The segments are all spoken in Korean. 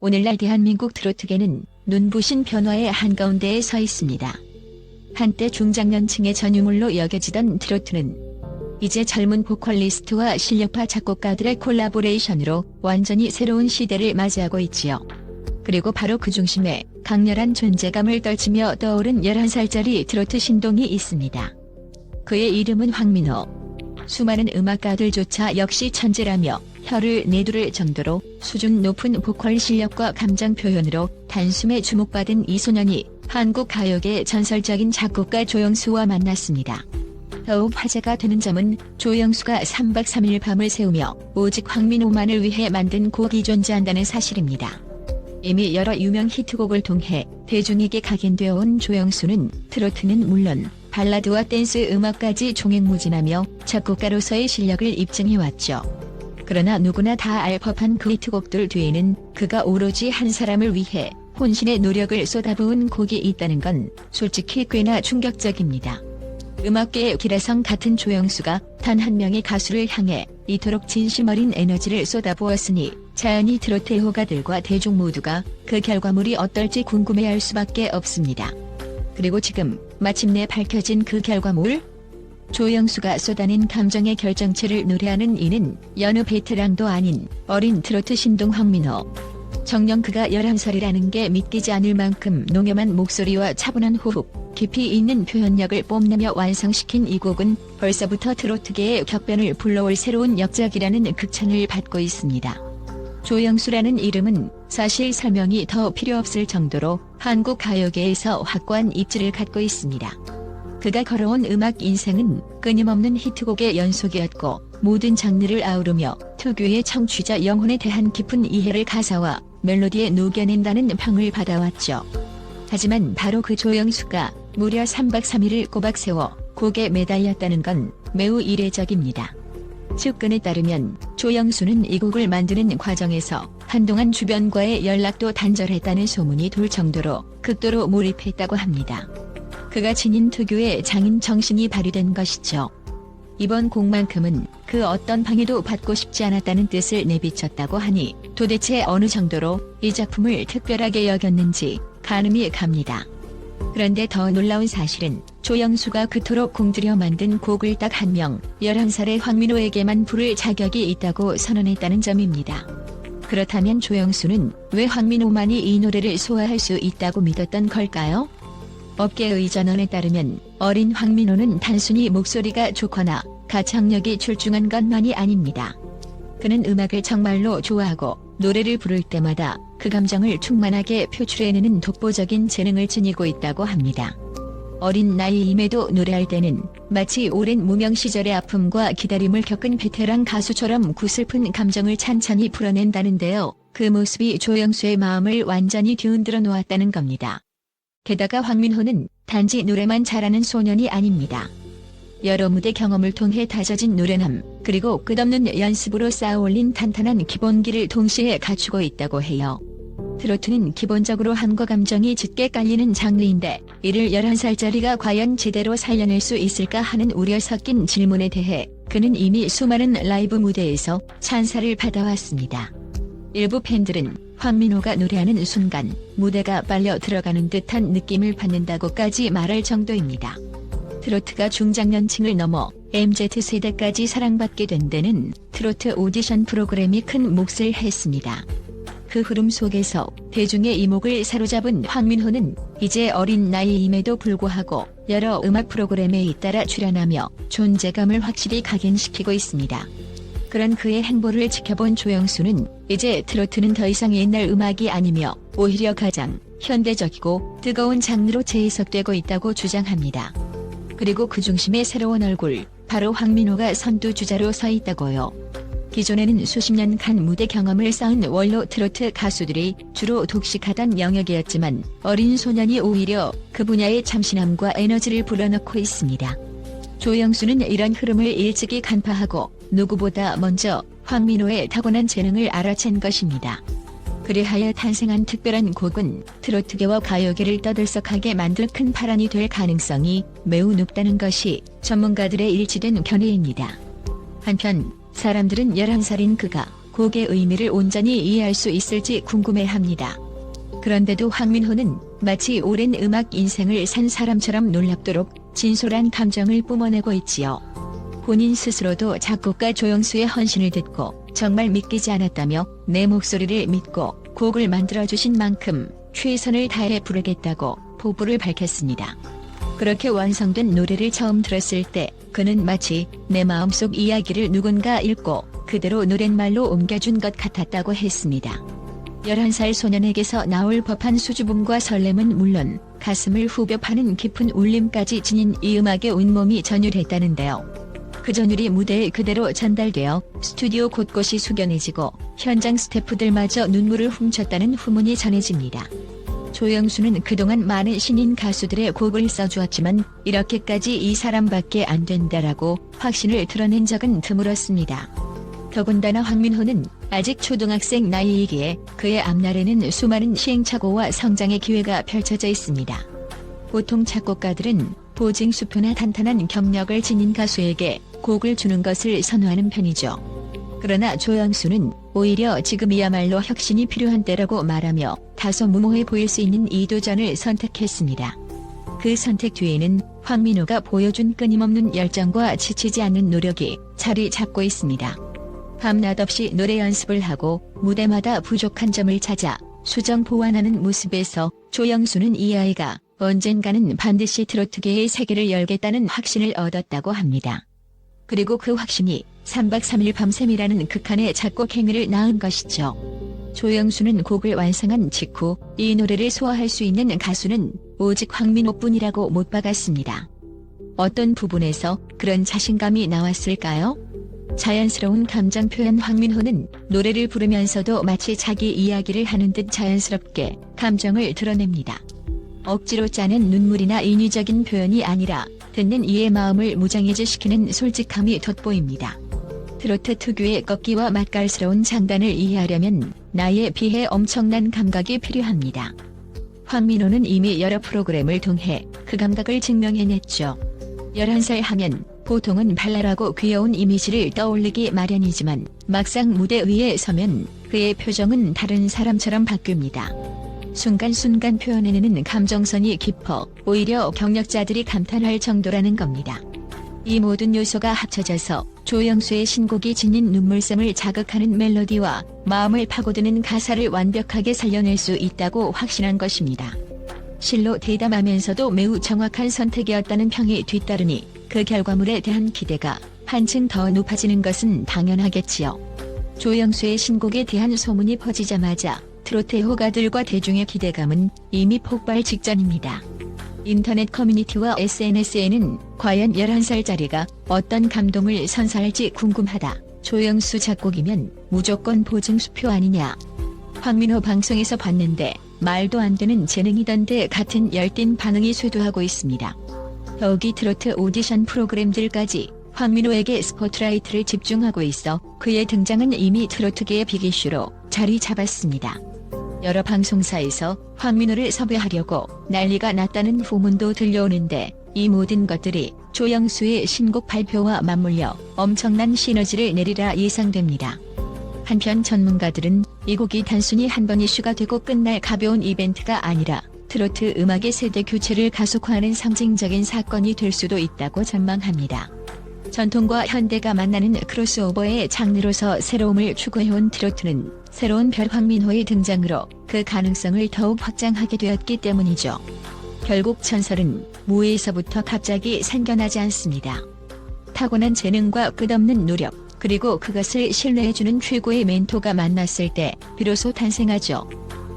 오늘날 대한민국 트로트계는 눈부신 변화의 한가운데에 서 있습니다. 한때 중장년층의 전유물로 여겨지던 트로트는 이제 젊은 보컬리스트와 실력파 작곡가들의 콜라보레이션으로 완전히 새로운 시대를 맞이하고 있지요. 그리고 바로 그 중심에 강렬한 존재감을 떨치며 떠오른 11살짜리 트로트 신동이 있습니다. 그의 이름은 황민호. 수많은 음악가들조차 역시 천재라며 혀를 내두를 정도로 수준 높은 보컬 실력과 감정 표현으로 단숨에 주목받은 이 소년이 한국 가요계의 전설적인 작곡가 조영수와 만났습니다. 더욱 화제가 되는 점은 조영수가 3박 3일 밤을 새우며 오직 황민호만을 위해 만든 곡이 존재한다는 사실입니다. 이미 여러 유명 히트곡을 통해 대중에게 각인되어 온 조영수는 트로트는 물론 발라드와 댄스 음악까지 종횡무진하며 작곡가로서의 실력을 입증해왔죠. 그러나 누구나 다 알 법한 그 히트곡들 뒤에는 그가 오로지 한 사람을 위해 혼신의 노력을 쏟아부은 곡이 있다는 건 솔직히 꽤나 충격적입니다. 음악계의 기라성 같은 조영수가 단 한 명의 가수를 향해 이토록 진심 어린 에너지를 쏟아부었으니 자연히 트로트 애호가들과 대중 모두가 그 결과물이 어떨지 궁금해할 수밖에 없습니다. 그리고 지금 마침내 밝혀진 그 결과물? 조영수가 쏟아낸 감정의 결정체를 노래하는 이는 여느 베테랑도 아닌 어린 트로트 신동 황민호. 정녕 그가 11살이라는 게 믿기지 않을 만큼 농염한 목소리와 차분한 호흡, 깊이 있는 표현력을 뽐내며 완성시킨 이 곡은 벌써부터 트로트계의 격변을 불러올 새로운 역작이라는 극찬을 받고 있습니다. 조영수라는 이름은 사실 설명이 더 필요 없을 정도로 한국 가요계에서 확고한 입지를 갖고 있습니다. 그가 걸어온 음악 인생은 끊임없는 히트곡의 연속이었고 모든 장르를 아우르며 특유의 청취자 영혼에 대한 깊은 이해를 가사와 멜로디에 녹여낸다는 평을 받아왔죠. 하지만 바로 그 조영수가 무려 3박 3일을 꼬박 세워 곡에 매달렸다는 건 매우 이례적입니다. 측근에 따르면 조영수는 이 곡을 만드는 과정에서 한동안 주변과의 연락도 단절했다는 소문이 돌 정도로 극도로 몰입했다고 합니다. 그가 지닌 특유의 장인 정신이 발휘된 것이죠. 이번 곡만큼은 그 어떤 방해도 받고 싶지 않았다는 뜻을 내비쳤다고 하니 도대체 어느 정도로 이 작품을 특별하게 여겼는지 가늠이 갑니다. 그런데 더 놀라운 사실은 조영수가 그토록 공들여 만든 곡을 딱 한 명, 11살의 황민호에게만 부를 자격이 있다고 선언했다는 점입니다. 그렇다면 조영수는 왜 황민호만이 이 노래를 소화할 수 있다고 믿었던 걸까요? 업계의 전언에 따르면 어린 황민호는 단순히 목소리가 좋거나 가창력이 출중한 것만이 아닙니다. 그는 음악을 정말로 좋아하고 노래를 부를 때마다 그 감정을 충만하게 표출해내는 독보적인 재능을 지니고 있다고 합니다. 어린 나이임에도 노래할 때는 마치 오랜 무명 시절의 아픔과 기다림을 겪은 베테랑 가수처럼 구슬픈 감정을 찬찬히 풀어낸다는데요. 그 모습이 조영수의 마음을 완전히 뒤흔들어 놓았다는 겁니다. 게다가 황민호는 단지 노래만 잘하는 소년이 아닙니다. 여러 무대 경험을 통해 다져진 노래남, 그리고 끝없는 연습으로 쌓아올린 탄탄한 기본기를 동시에 갖추고 있다고 해요. 트로트는 기본적으로 한과 감정이 짙게 깔리는 장르인데 이를 11살짜리가 과연 제대로 살려낼 수 있을까 하는 우려 섞인 질문에 대해 그는 이미 수많은 라이브 무대에서 찬사를 받아왔습니다. 일부 팬들은 황민호가 노래하는 순간 무대가 빨려 들어가는 듯한 느낌을 받는다고까지 말할 정도입니다. 트로트가 중장년층을 넘어 MZ세대까지 사랑받게 된 데는 트로트 오디션 프로그램이 큰 몫을 했습니다. 그 흐름 속에서 대중의 이목을 사로잡은 황민호는 이제 어린 나이임에도 불구하고 여러 음악 프로그램에 잇따라 출연하며 존재감을 확실히 각인시키고 있습니다. 그런 그의 행보를 지켜본 조영수는 이제 트로트는 더 이상 옛날 음악이 아니며 오히려 가장 현대적이고 뜨거운 장르로 재해석되고 있다고 주장합니다. 그리고 그 중심의 새로운 얼굴, 바로 황민호가 선두주자로 서 있다고요. 기존에는 수십 년간 무대 경험을 쌓은 원로 트로트 가수들이 주로 독식하던 영역이었지만 어린 소년이 오히려 그 분야의 참신함과 에너지를 불어넣고 있습니다. 조영수는 이런 흐름을 일찍이 간파하고 누구보다 먼저 황민호의 타고난 재능을 알아챈 것입니다. 그리하여 탄생한 특별한 곡은 트로트계와 가요계를 떠들썩하게 만들 큰 파란이 될 가능성이 매우 높다는 것이 전문가들의 일치된 견해입니다. 한편 사람들은 11살인 그가 곡의 의미를 온전히 이해할 수 있을지 궁금해합니다. 그런데도 황민호는 마치 오랜 음악 인생을 산 사람처럼 놀랍도록 진솔한 감정을 뿜어내고 있지요. 본인 스스로도 작곡가 조영수의 헌신을 듣고 정말 믿기지 않았다며 내 목소리를 믿고 곡을 만들어주신 만큼 최선을 다해 부르겠다고 포부를 밝혔습니다. 그렇게 완성된 노래를 처음 들었을 때 그는 마치 내 마음속 이야기를 누군가 읽고 그대로 노랫말로 옮겨준 것 같았다고 했습니다. 11살 소년에게서 나올 법한 수줍음과 설렘은 물론 가슴을 후벼 파는 깊은 울림까지 지닌 이 음악의 온몸이 전율했다는데요. 그 전율이 무대에 그대로 전달되어 스튜디오 곳곳이 숙연해지고 현장 스태프들마저 눈물을 훔쳤다는 후문이 전해집니다. 조영수는 그동안 많은 신인 가수들의 곡을 써주었지만 이렇게까지 이 사람밖에 안 된다라고 확신을 드러낸 적은 드물었습니다. 더군다나 황민호는 아직 초등학생 나이이기에 그의 앞날에는 수많은 시행착오와 성장의 기회가 펼쳐져 있습니다. 보통 작곡가들은 보증수표나 탄탄한 경력을 지닌 가수에게 곡을 주는 것을 선호하는 편이죠. 그러나 조영수는 오히려 지금이야말로 혁신이 필요한 때라고 말하며 다소 무모해 보일 수 있는 이 도전을 선택했습니다. 그 선택 뒤에는 황민호가 보여준 끊임없는 열정과 지치지 않는 노력이 자리 잡고 있습니다. 밤낮 없이 노래 연습을 하고 무대마다 부족한 점을 찾아 수정 보완하는 모습에서 조영수는 이 아이가 언젠가는 반드시 트로트계의 세계를 열겠다는 확신을 얻었다고 합니다. 그리고 그 확신이 3박 3일 밤샘이라는 극한의 작곡 행위를 낳은 것이죠. 조영수는 곡을 완성한 직후 이 노래를 소화할 수 있는 가수는 오직 황민호뿐이라고 못 박았습니다. 어떤 부분에서 그런 자신감이 나왔을까요? 자연스러운 감정 표현. 황민호는 노래를 부르면서도 마치 자기 이야기를 하는 듯 자연스럽게 감정을 드러냅니다. 억지로 짜낸 눈물이나 인위적인 표현이 아니라 듣는 이의 마음을 무장해제시키는 솔직함이 돋보입니다. 트로트 특유의 꺾기와 맛깔스러운 장단을 이해하려면 나이에 비해 엄청난 감각이 필요합니다. 황민호는 이미 여러 프로그램을 통해 그 감각을 증명해냈죠. 11살 하면 보통은 발랄하고 귀여운 이미지를 떠올리기 마련이지만 막상 무대 위에 서면 그의 표정은 다른 사람처럼 바뀝니다. 순간순간 표현해내는 감정선이 깊어 오히려 경력자들이 감탄할 정도라는 겁니다. 이 모든 요소가 합쳐져서 조영수의 신곡이 지닌 눈물샘을 자극하는 멜로디와 마음을 파고드는 가사를 완벽하게 살려낼 수 있다고 확신한 것입니다. 실로 대담하면서도 매우 정확한 선택이었다는 평이 뒤따르니 그 결과물에 대한 기대가 한층 더 높아지는 것은 당연하겠지요. 조영수의 신곡에 대한 소문이 퍼지자마자 트로트 애호가들과 대중의 기대감은 이미 폭발 직전입니다. 인터넷 커뮤니티와 SNS에는 과연 11살짜리가 어떤 감동을 선사할지 궁금하다. 조영수 작곡이면 무조건 보증수표 아니냐. 황민호 방송에서 봤는데 말도 안 되는 재능이던데 같은 열띤 반응이 쇄도하고 있습니다. 더욱이 트로트 오디션 프로그램들까지 황민호에게 스포트라이트를 집중하고 있어 그의 등장은 이미 트로트계의 빅이슈로 자리 잡았습니다. 여러 방송사에서 황민호를 섭외하려고 난리가 났다는 후문도 들려오는데 이 모든 것들이 조영수의 신곡 발표와 맞물려 엄청난 시너지를 내리라 예상됩니다. 한편 전문가들은 이 곡이 단순히 한 번 이슈가 되고 끝날 가벼운 이벤트가 아니라 트로트 음악의 세대 교체를 가속화하는 상징적인 사건이 될 수도 있다고 전망합니다. 전통과 현대가 만나는 크로스오버의 장르로서 새로움을 추구해온 트로트는 새로운 별 황민호의 등장으로 그 가능성을 더욱 확장하게 되었기 때문이죠. 결국 전설은 무에서부터 갑자기 생겨나지 않습니다. 타고난 재능과 끝없는 노력, 그리고 그것을 신뢰해주는 최고의 멘토가 만났을 때 비로소 탄생하죠.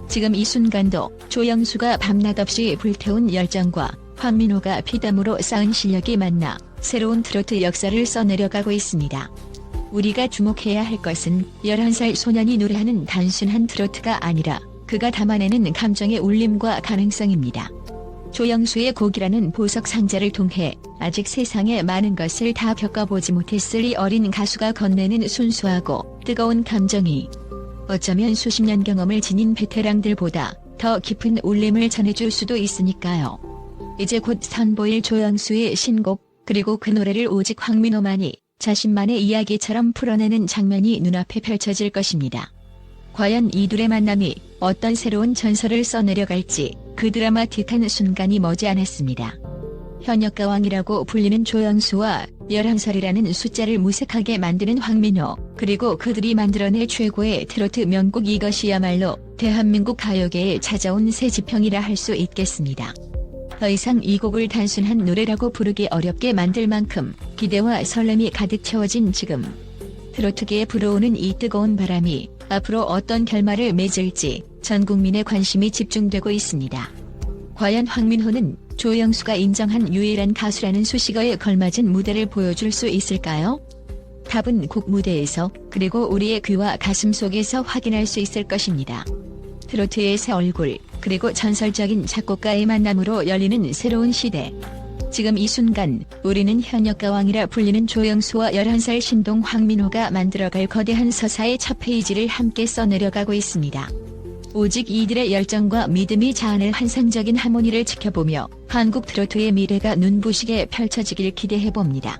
지금 이 순간도 조영수가 밤낮 없이 불태운 열정과 황민호가 피땀으로 쌓은 실력이 만나 새로운 트로트 역사를 써내려가고 있습니다. 우리가 주목해야 할 것은 11살 소년이 노래하는 단순한 트로트가 아니라 그가 담아내는 감정의 울림과 가능성입니다. 조영수의 곡이라는 보석 상자를 통해 아직 세상에 많은 것을 다 겪어보지 못했을 이 어린 가수가 건네는 순수하고 뜨거운 감정이 어쩌면 수십 년 경험을 지닌 베테랑들보다 더 깊은 울림을 전해줄 수도 있으니까요. 이제 곧 선보일 조영수의 신곡, 그리고 그 노래를 오직 황민호만이 자신만의 이야기처럼 풀어내는 장면이 눈앞에 펼쳐질 것입니다. 과연 이 둘의 만남이 어떤 새로운 전설을 써내려갈지 그 드라마틱한 순간이 머지않았습니다. 현역가왕이라고 불리는 조영수와 11살이라는 숫자를 무색하게 만드는 황민호, 그리고 그들이 만들어낼 최고의 트로트 명곡, 이것이야말로 대한민국 가요계에 찾아온 새 지평이라 할 수 있겠습니다. 더 이상 이 곡을 단순한 노래라고 부르기 어렵게 만들 만큼 기대와 설렘이 가득 채워진 지금, 트로트계에 불어오는 이 뜨거운 바람이 앞으로 어떤 결말을 맺을지 전 국민의 관심이 집중되고 있습니다. 과연 황민호는 조영수가 인정한 유일한 가수라는 수식어에 걸맞은 무대를 보여줄 수 있을까요? 답은 곡 무대에서, 그리고 우리의 귀와 가슴 속에서 확인할 수 있을 것입니다. 트로트의 새 얼굴, 그리고 전설적인 작곡가의 만남으로 열리는 새로운 시대. 지금 이 순간 우리는 현역가왕이라 불리는 조영수와 11살 신동 황민호가 만들어갈 거대한 서사의 첫 페이지를 함께 써내려가고 있습니다. 오직 이들의 열정과 믿음이 자아낼 환상적인 하모니를 지켜보며 한국 트로트의 미래가 눈부시게 펼쳐지길 기대해봅니다.